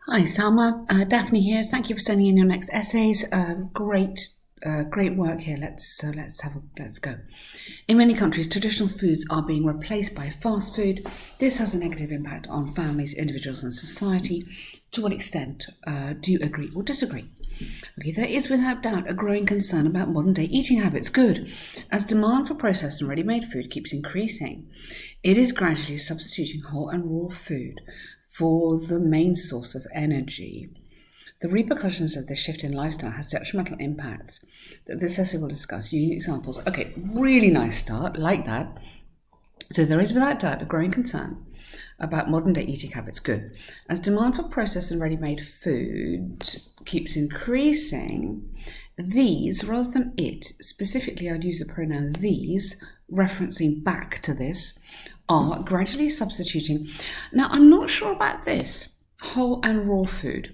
Hi, Salma. Daphne here. Thank you for sending in your next essays. Great work here. Let's go. In many countries, traditional foods are being replaced by fast food. This has a negative impact on families, individuals, and society. To what extent do you agree or disagree? Okay, there is without doubt a growing concern about modern day eating habits. Good. As demand for processed and ready made food keeps increasing, it is gradually substituting whole and raw food for the main source of energy. The repercussions of this shift in lifestyle has detrimental impacts that this essay will discuss using examples. Okay, really nice start, like that. So there is without doubt a growing concern about modern day eating habits. Good. As demand for processed and ready-made food keeps increasing, these, rather than it, specifically I'd use the pronoun these, referencing back to this, are gradually substituting. Now, I'm not sure about this, whole and raw food,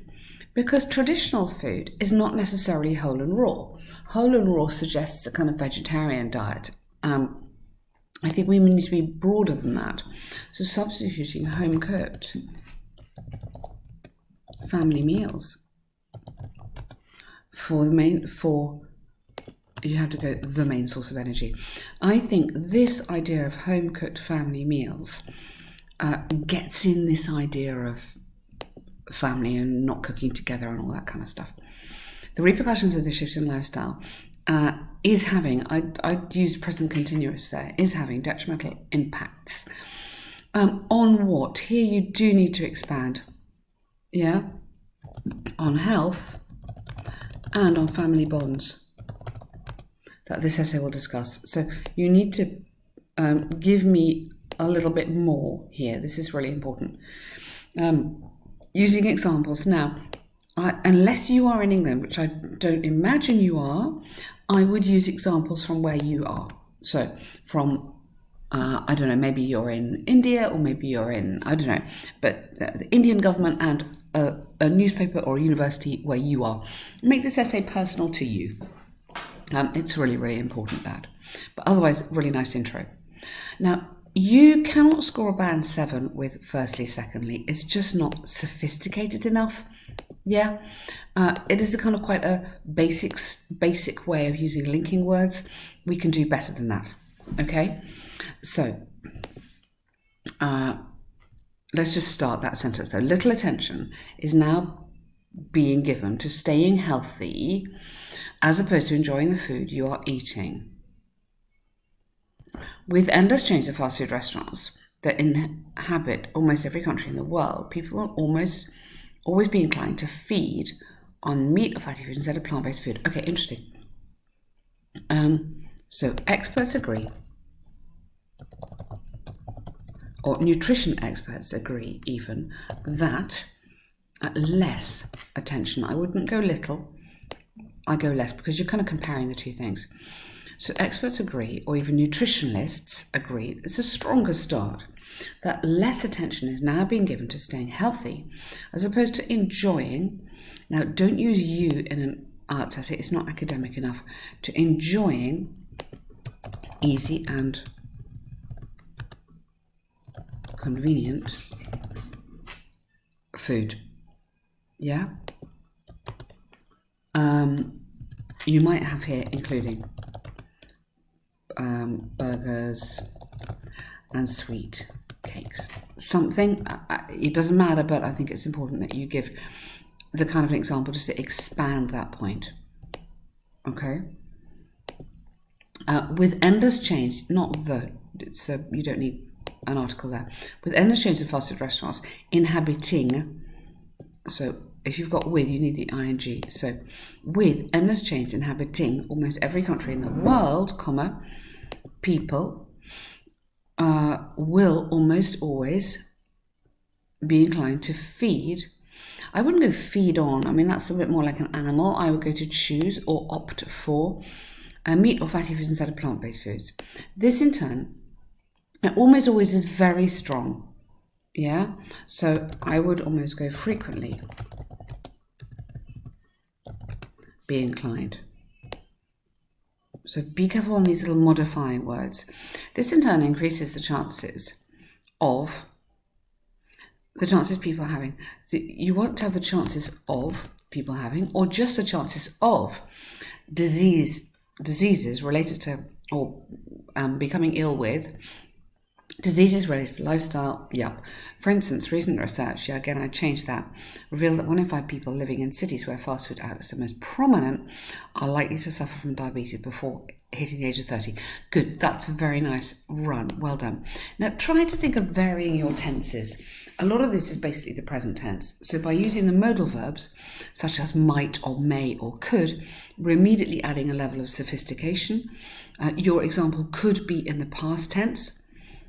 because traditional food is not necessarily whole and raw. Whole and raw suggests a kind of vegetarian diet. I think we need to be broader than that. So substituting home cooked family meals for you have to go the main source of energy. I think this idea of home cooked family meals gets in this idea of family and not cooking together and all that kind of stuff. The repercussions of the shift in lifestyle is having, I'd use present continuous there, is having detrimental impacts. On what? Here you do need to expand. Yeah? On health and on family bonds that this essay will discuss. So you need to give me a little bit more here. This is really important. Using examples. Now, unless you are in England, which I don't imagine you are, I would use examples from where you are. So from, I don't know, maybe you're in India or maybe you're in, I don't know, but the Indian government and a newspaper or a university where you are. Make this essay personal to you. It's really, really important that. But otherwise, really nice intro. Now, you cannot score a band 7 with firstly, secondly. It's just not sophisticated enough. Yeah, it is the kind of quite a basic way of using linking words. We can do better than that. Okay, so let's just start that sentence though. Little attention is now being given to staying healthy as opposed to enjoying the food you are eating. With endless chains of fast food restaurants that inhabit almost every country in the world, people will always be inclined to feed on meat or fatty foods instead of plant-based food. Okay, interesting. So experts agree, or nutrition experts agree even, that less attention, I wouldn't go little, I go less, because you're kind of comparing the two things. So experts agree, or even nutritionalists agree, it's a stronger start, that less attention is now being given to staying healthy as opposed to enjoying. Now, don't use you in an arts essay, it's not academic enough, to enjoying easy and convenient food. Yeah? You might have here including burgers and sweet cakes. Something, it doesn't matter, but I think it's important that you give the kind of an example just to expand that point. Okay? With endless chains, not the, it's you don't need an article there. With endless chains of fast food restaurants inhabiting, so if you've got with, you need the ing. So with endless chains inhabiting almost every country in the world, comma, people will almost always be inclined to feed. I wouldn't go feed on, I mean that's a bit more like an animal. I would go to choose or opt for meat or fatty foods instead of plant-based foods. This in turn, it almost always is very strong. Yeah, so I would almost go frequently be inclined. So be careful on these little modifying words. This in turn increases the chances of the chances people are having. You want to have the chances of people having, or just the chances of diseases related to, or becoming ill with, diseases related to lifestyle. Yep. For instance, recent research, again I changed that, revealed that 1 in 5 people living in cities where fast food outlets are most prominent are likely to suffer from diabetes before hitting the age of 30. Good, that's a very nice run, well done. Now try to think of varying your tenses. A lot of this is basically the present tense. So by using the modal verbs, such as might or may or could, we're immediately adding a level of sophistication. Your example could be in the past tense.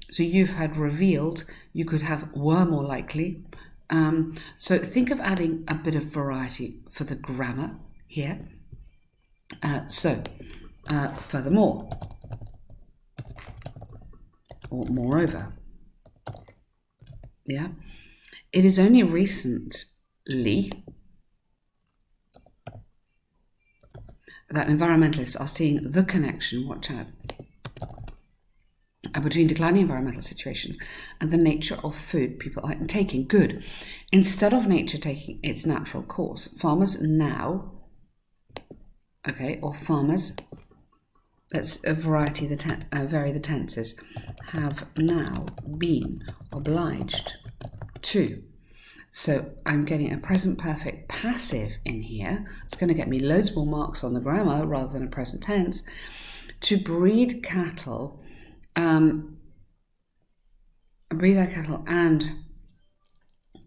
So you've had revealed, you could have were more likely. So think of adding a bit of variety for the grammar here. Furthermore, or moreover. Yeah, it is only recently that environmentalists are seeing the connection, watch out, between declining environmental situation and the nature of food people are taking. Good. Instead of nature taking its natural course, farmers now, or farmers, let's vary the tenses, have now been obliged to. So I'm getting a present perfect passive in here. It's going to get me loads more marks on the grammar rather than a present tense. To breed cattle, and,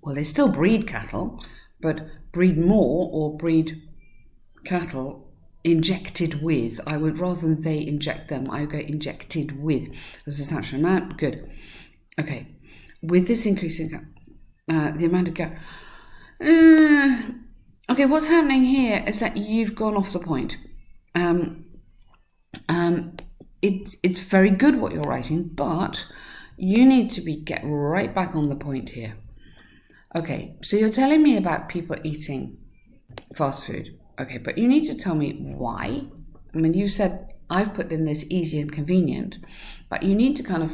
well, they still breed cattle, but breed more or breed cattle injected with. I would, rather than they inject them, I would go injected with a substantial amount. Good. Okay. With this increasing the amount of okay, what's happening here is that you've gone off the point. It's very good what you're writing, but you need to get right back on the point here. Okay, so you're telling me about people eating fast food. Okay, but you need to tell me why. I mean, you said I've put in this easy and convenient, but you need to kind of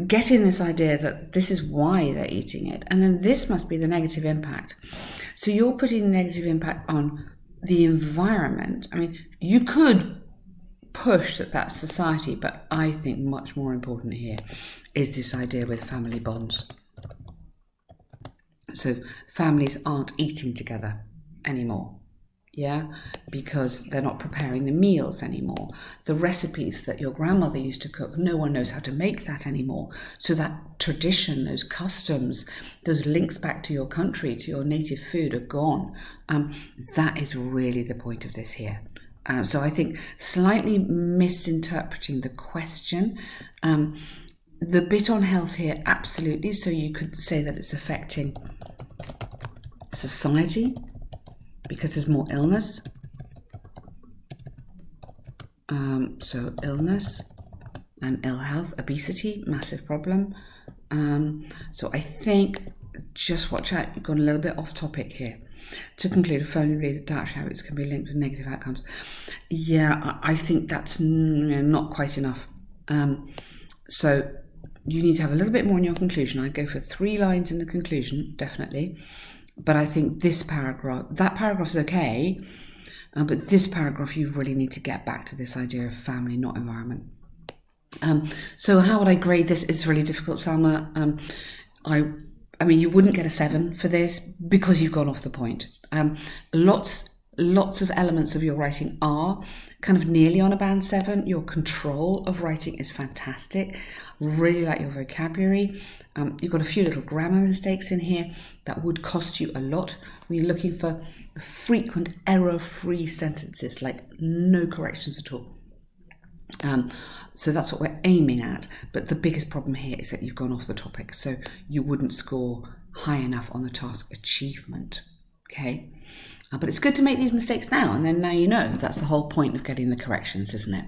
get in this idea that this is why they're eating it, and then this must be the negative impact. So you're putting the negative impact on the environment. I mean, you could push that's society, but I think much more important here is this idea with family bonds. So families aren't eating together anymore, because they're not preparing the meals anymore. The recipes that your grandmother used to cook, no one knows how to make that anymore. So that tradition, those customs, those links back to your country, to your native food are gone. That is really the point of this here. So I think slightly misinterpreting the question. The bit on health here, absolutely. So you could say that it's affecting society because there's more illness. So illness and ill health, obesity, massive problem. So I think just watch out, you've gone a little bit off topic here. To conclude, phone-related dietary habits can be linked with negative outcomes. Yeah, I think that's not quite enough. So you need to have a little bit more in your conclusion. I'd go for 3 lines in the conclusion, definitely. But I think this paragraph, that paragraph's okay, but this paragraph, you really need to get back to this idea of family, not environment. So how would I grade this? It's really difficult, Salma. I mean, you wouldn't get a 7 for this because you've gone off the point. Lots of elements of your writing are kind of nearly on a band 7. Your control of writing is fantastic. Really like your vocabulary. You've got a few little grammar mistakes in here that would cost you a lot. We're looking for frequent error-free sentences, like no corrections at all. So that's what we're aiming at, but the biggest problem here is that you've gone off the topic, so you wouldn't score high enough on the task achievement, okay? But it's good to make these mistakes now, and then now you know. That's the whole point of getting the corrections, isn't it?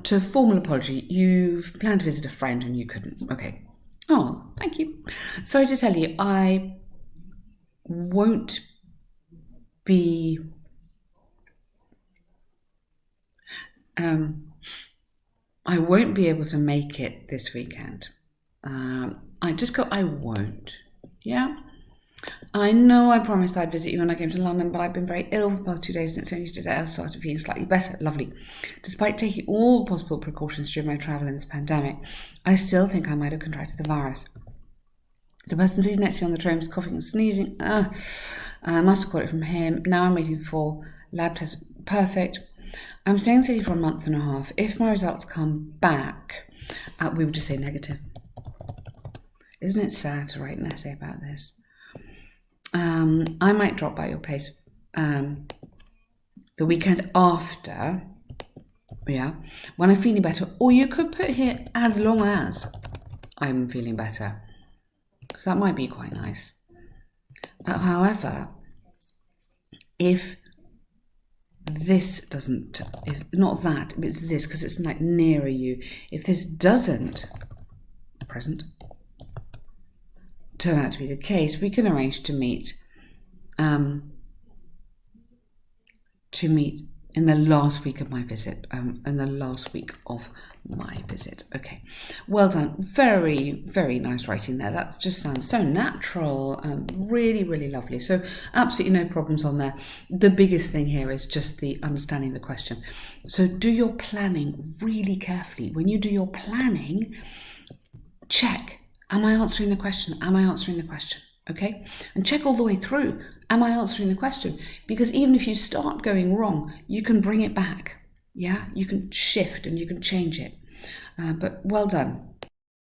To formal apology, you've planned to visit a friend and you couldn't. Okay. Oh, thank you. Sorry to tell you, I won't be... I won't be able to make it this weekend. I just go, I won't. Yeah? I know I promised I'd visit you when I came to London, but I've been very ill for the past 2 days, and it's only today I started feeling slightly better. Lovely. Despite taking all possible precautions during my travel in this pandemic, I still think I might have contracted the virus. The person sitting next to me on the train was coughing and sneezing. I must have caught it from him. Now I'm waiting for lab test. Perfect. I'm staying in the city for a month and a half. If my results come back, we would just say negative. Isn't it sad to write an essay about this? I might drop by your place the weekend after, yeah, when I'm feeling better. Or you could put here as long as I'm feeling better, because that might be quite nice. However, if this doesn't, if not that, it's this, because it's like nearer you. If this doesn't turn out to be the case, we can arrange to meet in the last week of my visit. Okay, well done. Very, very nice writing there. That just sounds so natural. Really, really lovely. So absolutely no problems on there. The biggest thing here is just the understanding the question. So do your planning really carefully. When you do your planning, check. Am I answering the question? Am I answering the question? Okay? And check all the way through. Am I answering the question? Because even if you start going wrong, you can bring it back. Yeah? You can shift and you can change it. But well done.